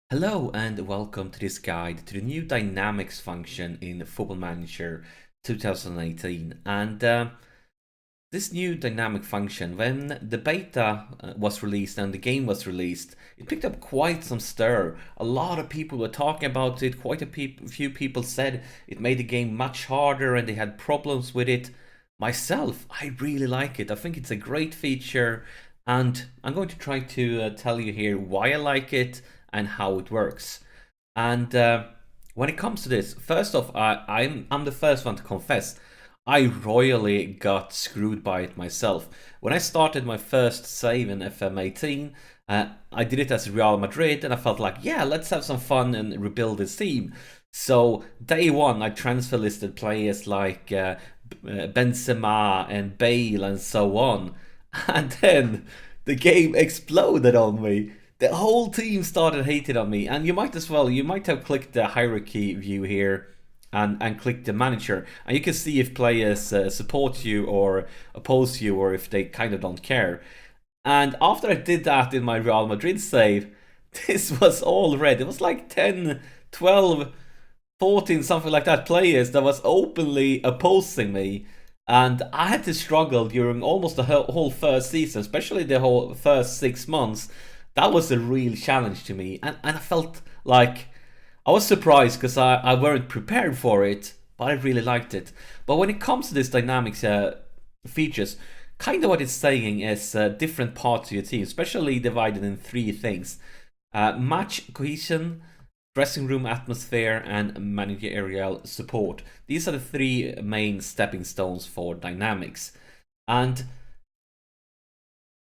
Hello and welcome to this guide to the new dynamics function in Football Manager 2018. This new dynamic function, when the beta was released and the game was released, it picked up quite some stir. A lot of people were talking about it. Quite a few people said it made the game much harder and they had problems with it. Myself, I really like it. I think it's a great feature, and I'm going to try to tell you here why I like it and how it works. And when it comes to this, first off, I'm the first one to confess. I royally got screwed by it myself. When I started my first save in FM18, I did it as Real Madrid, and I felt like, yeah, let's have some fun and rebuild this team. So day one, I transfer listed players like Benzema and Bale and so on, and then the game exploded on me. The whole team started hating on me, and you might have clicked the hierarchy view here and click the manager, and you can see if players support you or oppose you, or if they kind of don't care. And after I did that in my Real Madrid save, this was all red. It was like 10, 12, 14, something like that, players that was openly opposing me. And I had to struggle during almost the whole first season, especially the whole first 6 months. That was a real challenge to me, and I felt like I was surprised because I weren't prepared for it, but I really liked it. But when it comes to this dynamics features, kind of what it's saying is different parts of your team, especially divided in three things: match cohesion, dressing room atmosphere, and managerial support. These are the three main stepping stones for dynamics. And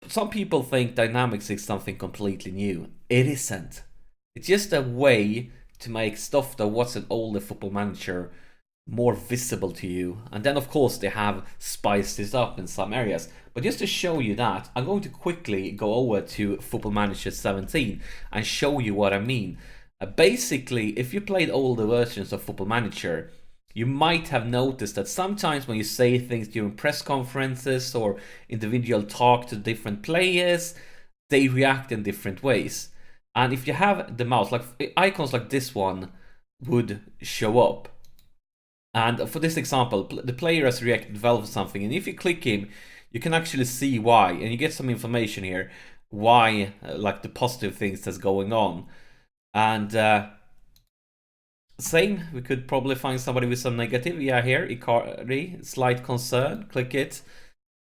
some people think dynamics is something completely new. It isn't. It's just a way to make stuff that was an older Football Manager more visible to you. And then of course they have spiced this up in some areas. But just to show you that, I'm going to quickly go over to Football Manager 17 and show you what I mean. Basically, if you played older versions of Football Manager, you might have noticed that sometimes when you say things during press conferences or individual talk to different players, they react in different ways. And if you have the mouse, like icons like this one would show up. And for this example, the player has reacted well to something, and if you click him, you can actually see why, and you get some information here why, like the positive things that's going on. And same, we could probably find somebody with some negative. Yeah, here, Icardi, slight concern, click it.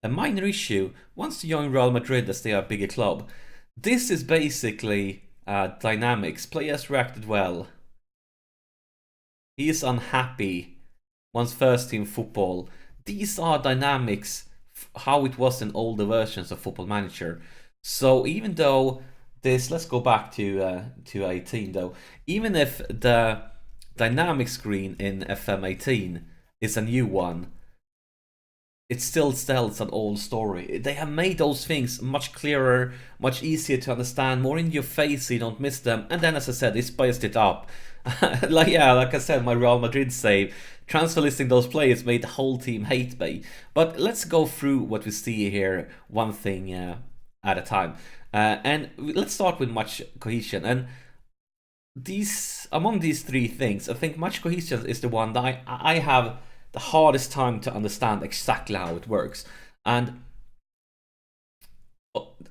A minor issue, wants to join Real Madrid as they are a bigger club. This is basically dynamics. Players reacted well. He is unhappy. Wants first team football. These are dynamics, how it was in older versions of Football Manager. So even though this, let's go back to 18 though. Even if the dynamic screen in FM18 is a new one, it still tells an old story. They have made those things much clearer, much easier to understand, more in your face so you don't miss them. And then, as I said, they spiced it up. like I said, my Real Madrid save, transfer listing those players made the whole team hate me. But let's go through what we see here, one thing at a time. And let's start with match cohesion. And among these three things, I think match cohesion is the one that I have the hardest time to understand exactly how it works. And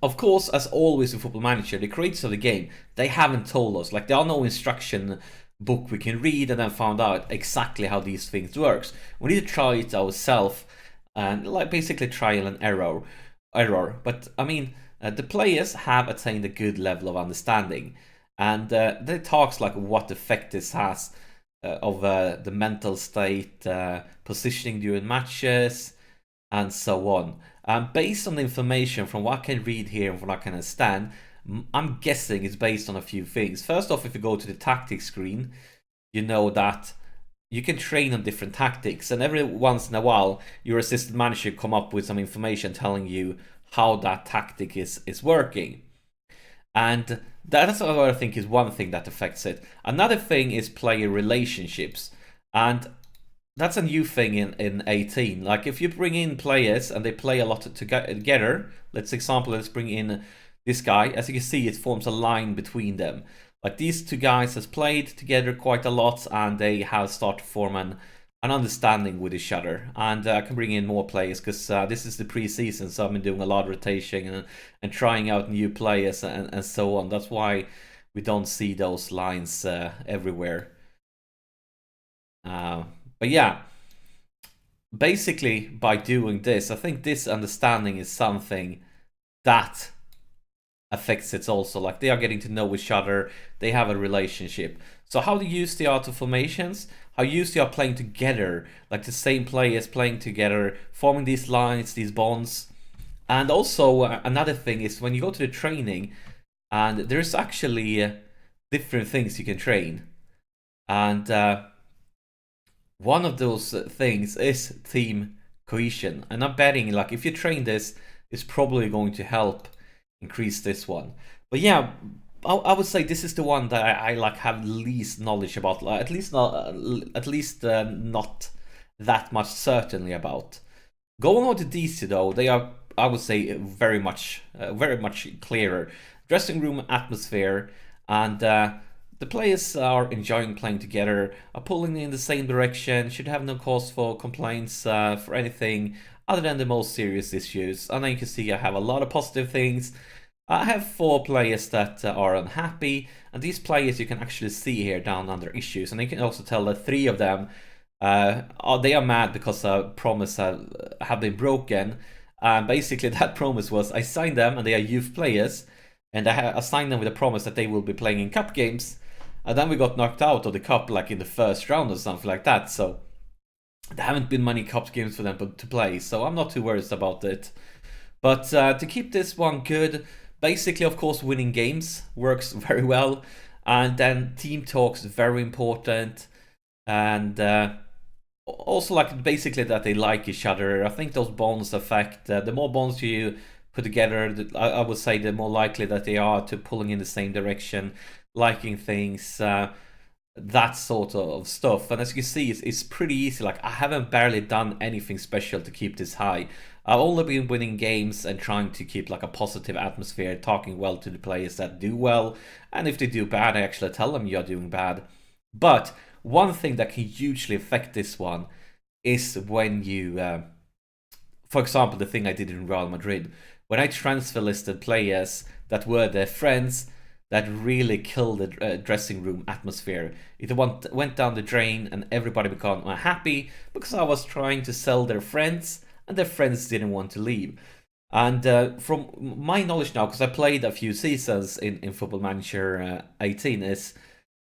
of course, as always in Football Manager, the creators of the game, they haven't told us. Like, there are no instruction book we can read and then find out exactly how these things works. We need to try it ourselves, and like basically trial and error. But I mean, the players have attained a good level of understanding, and they talks like what effect this has of the mental state, positioning during matches, and so on. Based on the information from what I can read here and from what I can understand, I'm guessing it's based on a few things. First off, if you go to the tactics screen, you know that you can train on different tactics, and every once in a while, your assistant manager come up with some information telling you how that tactic is working. And that's what I think is one thing that affects it. Another thing is player relationships. And that's a new thing in 18. Like, if you bring in players and they play a lot together, let's bring in this guy. As you can see, it forms a line between them. Like these two guys has played together quite a lot, and they have started to form an understanding with each other. And I can bring in more players because this is the preseason, so I've been doing a lot of rotation and trying out new players and so on. That's why we don't see those lines everywhere. But yeah, basically by doing this, I think this understanding is something that affects it also. Like they are getting to know each other, they have a relationship. So how to use the art of formations, how used they are playing together, like the same players playing together, forming these lines, these bonds. And also another thing is when you go to the training, and there's actually different things you can train. And one of those things is team cohesion. And I'm betting like if you train this, it's probably going to help increase this one. But yeah, I would say this is the one that I like have least knowledge about, like, at least not that much certainly about. Going on to these two though, they are, I would say, very much clearer. Dressing room atmosphere, and the players are enjoying playing together, are pulling in the same direction, should have no cause for complaints for anything other than the most serious issues. And then you can see I have a lot of positive things. I have 4 players that are unhappy, and these players you can actually see here down under issues, and you can also tell that 3 of them they are mad because a promise have been broken. Basically that promise was I signed them and they are youth players, and I signed them with a promise that they will be playing in cup games, and then we got knocked out of the cup like in the first round or something like that. So there haven't been many cup games for them to play, so I'm not too worried about it. But to keep this one good, basically, of course, winning games works very well, and then team talks very important, and also like basically that they like each other. I think those bonds affect the more bonds you put together, I would say the more likely that they are to pulling in the same direction, liking things, that sort of stuff. And as you can see, it's pretty easy. Like I haven't barely done anything special to keep this high. I've only been winning games and trying to keep like a positive atmosphere, talking well to the players that do well, and if they do bad, I actually tell them you're doing bad. But one thing that can hugely affect this one is when you, for example, the thing I did in Real Madrid, when I transfer listed players that were their friends, that really killed the dressing room atmosphere. It went down the drain and everybody became unhappy because I was trying to sell their friends and their friends didn't want to leave. And from my knowledge now, because I played a few seasons in Football Manager 18, is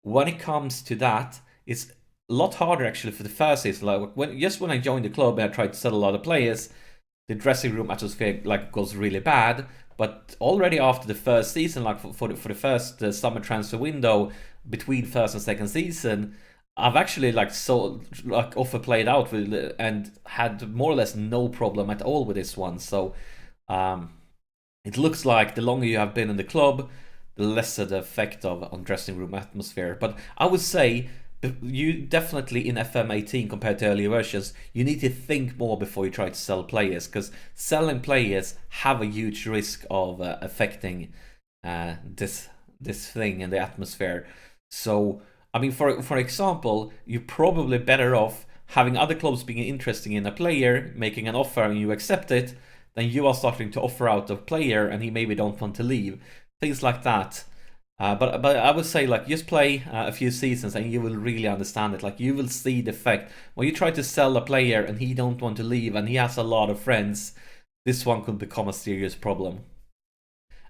when it comes to that, it's a lot harder actually for the first season. Like when I joined the club and I tried to sell a lot of players, the dressing room atmosphere like goes really bad. But already after the first season, like for the first summer transfer window between first and second season, I've actually like offer played out with and had more or less no problem at all with this one. So it looks like the longer you have been in the club, the lesser the effect on dressing room atmosphere. But I would say you definitely in FM18 compared to earlier versions, you need to think more before you try to sell players, because selling players have a huge risk of affecting this thing and the atmosphere. So I mean, for example, you're probably better off having other clubs being interested in a player, making an offer and you accept it, than you are starting to offer out a player and he maybe don't want to leave. Things like that. But I would say like just play a few seasons and you will really understand it. Like you will see the effect when you try to sell a player and he don't want to leave and he has a lot of friends. This one could become a serious problem.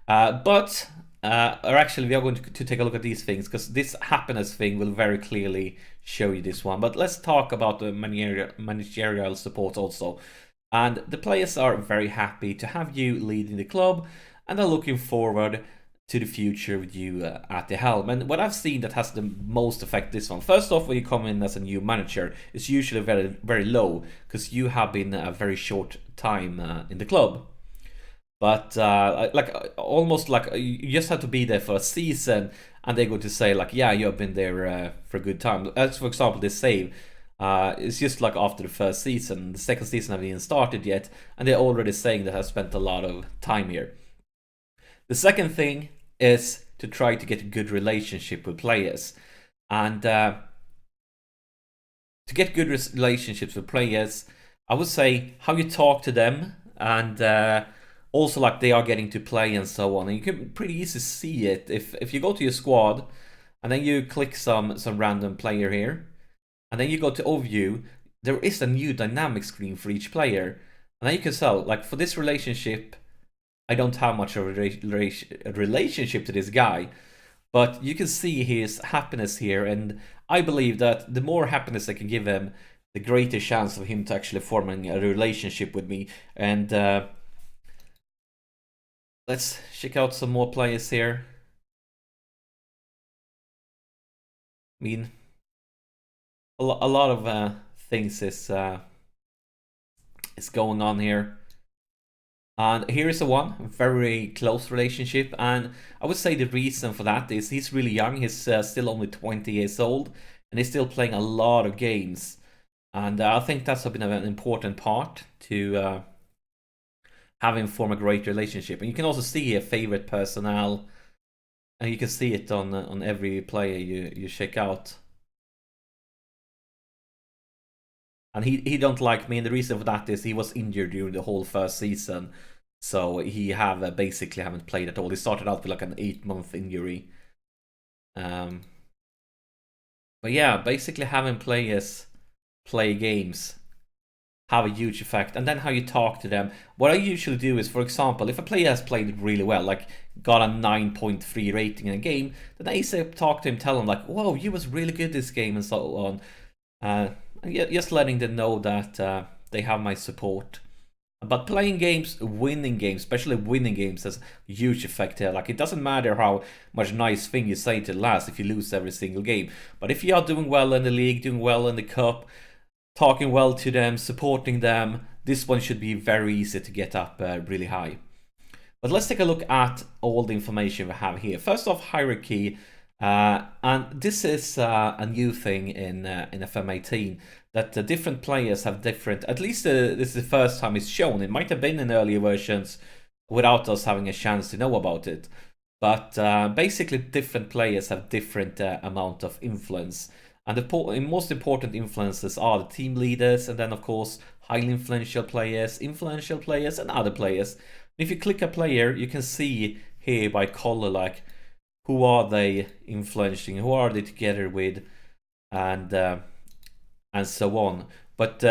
Or actually, we are going to take a look at these things because this happiness thing will very clearly show you this one. But let's talk about the managerial support also. And the players are very happy to have you leading the club and are looking forward to the future with you at the helm. And what I've seen that has the most effect this one, first off, when you come in as a new manager, it's usually very, very low because you have been a very short time in the club. But like almost like you just have to be there for a season and they're going to say like, yeah, you have been there for a good time. As for example, this save, it's just like after the first season. The second season haven't even started yet and they're already saying that I've spent a lot of time here. The second thing is to try to get a good relationship with players. And to get good relationships with players, I would say how you talk to them, and also like they are getting to play and so on. And you can pretty easily see it if you go to your squad and then you click some random player here, and then you go to overview. There is a new dynamic screen for each player, and then you can tell, like, for this relationship, I don't have much of a relationship to this guy, but you can see his happiness here, and I believe that the more happiness I can give him, the greater chance of him to actually forming a relationship with me. And let's check out some more players here. I mean, a lot of things is going on here. And here is one very close relationship, and I would say the reason for that is he's really young. He's still only 20 years old, and he's still playing a lot of games. And I think that's been an important part to have him form a great relationship. And you can also see a favorite personnel, and you can see it on every player you check out. And he don't like me, and the reason for that is he was injured during the whole first season, so he basically haven't played at all. He started out with like an 8-month injury. But yeah, basically having players play games have a huge effect, and then how you talk to them. What I usually do is, for example, if a player has played really well, like got a 9.3 rating in a game, then I say talk to him, tell him like, "Whoa, you was really good this game," and so on. Just letting them know that they have my support. But playing games, winning games, especially winning games, has a huge effect here. Like, it doesn't matter how much nice thing you say to the last if you lose every single game. But if you are doing well in the league, doing well in the cup, talking well to them, supporting them, this one should be very easy to get up really high. But let's take a look at all the information we have here. First off, hierarchy. And this is a new thing in FM18, that different players have different, at least this is the first time it's shown. It might have been in earlier versions without us having a chance to know about it. But basically different players have different amount of influence. And the most important influences are the team leaders, and then of course highly influential players, and other players. If you click a player, you can see here by color, like, who are they influencing, who are they together with, and so on. But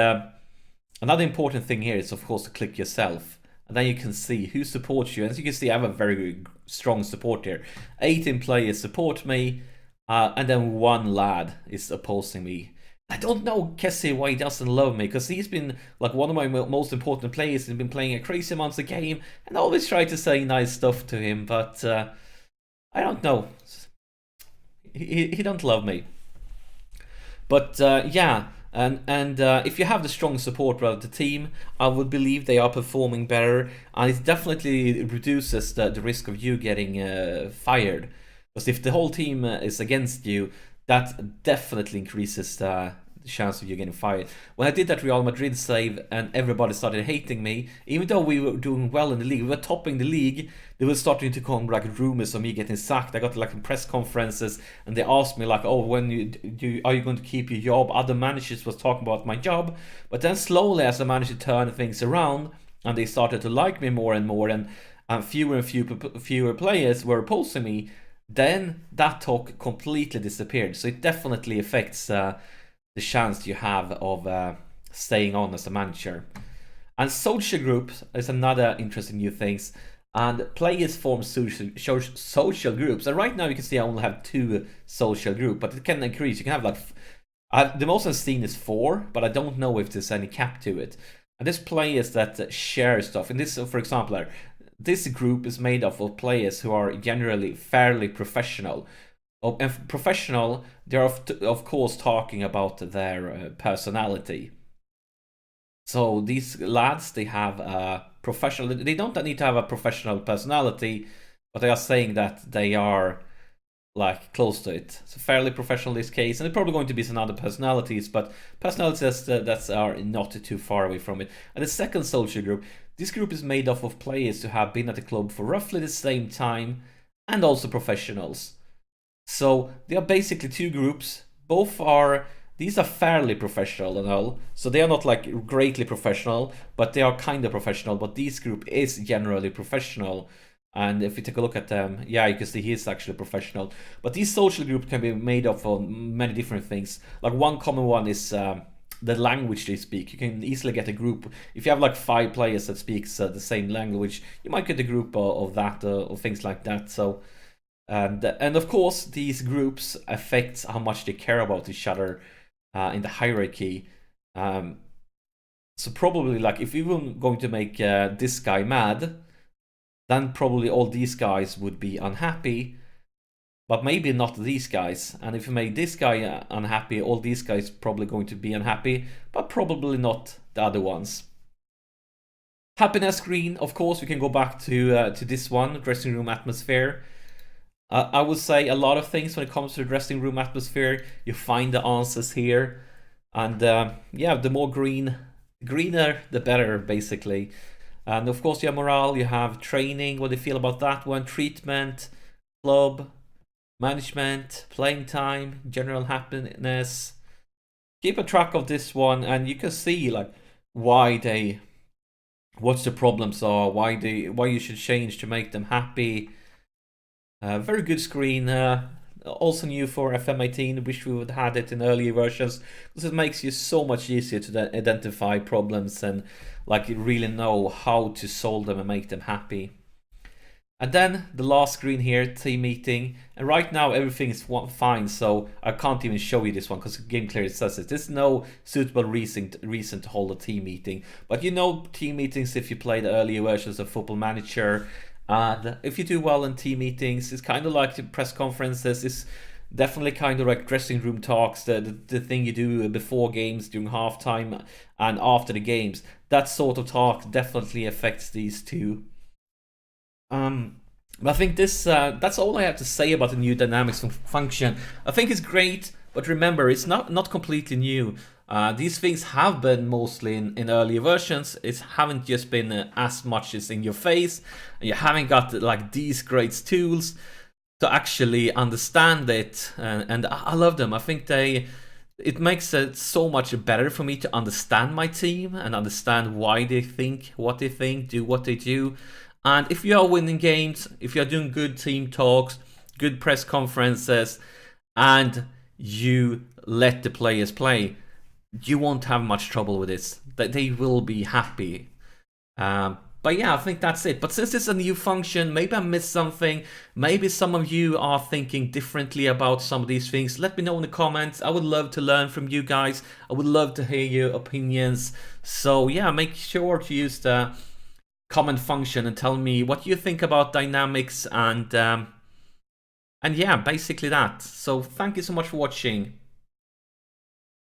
another important thing here is, of course, to click yourself, and then you can see who supports you. As you can see, I have a very strong support here. 18 players support me, and then 1 lad is opposing me. I don't know, Kessie, why he doesn't love me, because he's been like one of my most important players. He's been playing a crazy amount of game, and I always try to say nice stuff to him, but I don't know. He don't love me. But yeah, and if you have the strong support of the team, I would believe they are performing better, and it definitely reduces the risk of you getting fired. Because if the whole team is against you, that definitely increases the chance of you getting fired. When I did that Real Madrid save and everybody started hating me, even though we were doing well in the league, we were topping the league, they were starting to come like rumors of me getting sacked. I got like in press conferences, and they asked me like, "Oh, when are you going to keep your job?" Other managers was talking about my job, but then slowly as I managed to turn things around, and they started to like me more and more, and fewer and fewer players were opposing me, then that talk completely disappeared. So it definitely affects the chance you have of staying on as a manager. And social groups is another interesting new things. And players form social groups. And right now you can see I only have 2 social groups, but it can increase. You can have like the most I've seen is 4, but I don't know if there's any cap to it. And there's players that share stuff. And this, for example, this group is made up of players who are generally fairly professional. And professional, they're of course talking about their personality. So these lads, they have a professional. They don't need to have a professional personality, but they are saying that they are like close to it. So fairly professional in this case, and they're probably going to be some other personalities, but personalities that are not too far away from it. And the second social group, this group is made up of players who have been at the club for roughly the same time, and also professionals. So they are basically two groups. These are fairly professional and all. So they are not like greatly professional, but they are kind of professional. But this group is generally professional. And if you take a look at them, yeah, you can see he is actually professional. But these social groups can be made up of many different things. Like one common one is the language they speak. You can easily get a group. If you have like 5 players that speaks the same language, you might get a group of that or things like that. So, and of course, these groups affect how much they care about each other in the hierarchy. So probably like if you were going to make this guy mad, then probably all these guys would be unhappy, but maybe not these guys. And if you make this guy unhappy, all these guys probably going to be unhappy, but probably not the other ones. Happiness screen, of course, we can go back to this one, dressing room atmosphere. I would say a lot of things when it comes to the dressing room atmosphere. You find the answers here, and yeah, the more greener the better, basically. And of course, you have morale, you have training, what do you feel about that one, treatment, club, management, playing time, general happiness. Keep a track of this one, and you can see like what the problems are, why you should change to make them happy. Very good screen. Also new for FM18. Wish we would have had it in earlier versions, because it makes you so much easier to identify problems and like really know how to solve them and make them happy. And then the last screen here, team meeting. And right now everything is fine, so I can't even show you this one because the game clearly says it. There's no suitable reason to hold a team meeting. But you know team meetings if you play the earlier versions of Football Manager. And if you do well in team meetings, it's kind of like the press conferences. It's definitely kind of like dressing room talks, the thing you do before games, during halftime, and after the games. That sort of talk definitely affects these two. I think that's all I have to say about the new dynamics function. I think it's great, but remember, it's not completely new. These things have been mostly in earlier versions. It haven't just been as much as in your face. You haven't got like these great tools to actually understand it, and I love them. I think it makes it so much better for me to understand my team and understand why they think what they think, do what they do. And if you are winning games, if you are doing good team talks, good press conferences, and you let the players play, you won't have much trouble with this. They will be happy. But yeah, I think that's it. But since it's a new function, maybe I missed something. Maybe some of you are thinking differently about some of these things. Let me know in the comments. I would love to learn from you guys. I would love to hear your opinions. So yeah, make sure to use the comment function and tell me what you think about dynamics and yeah, basically that. So thank you so much for watching.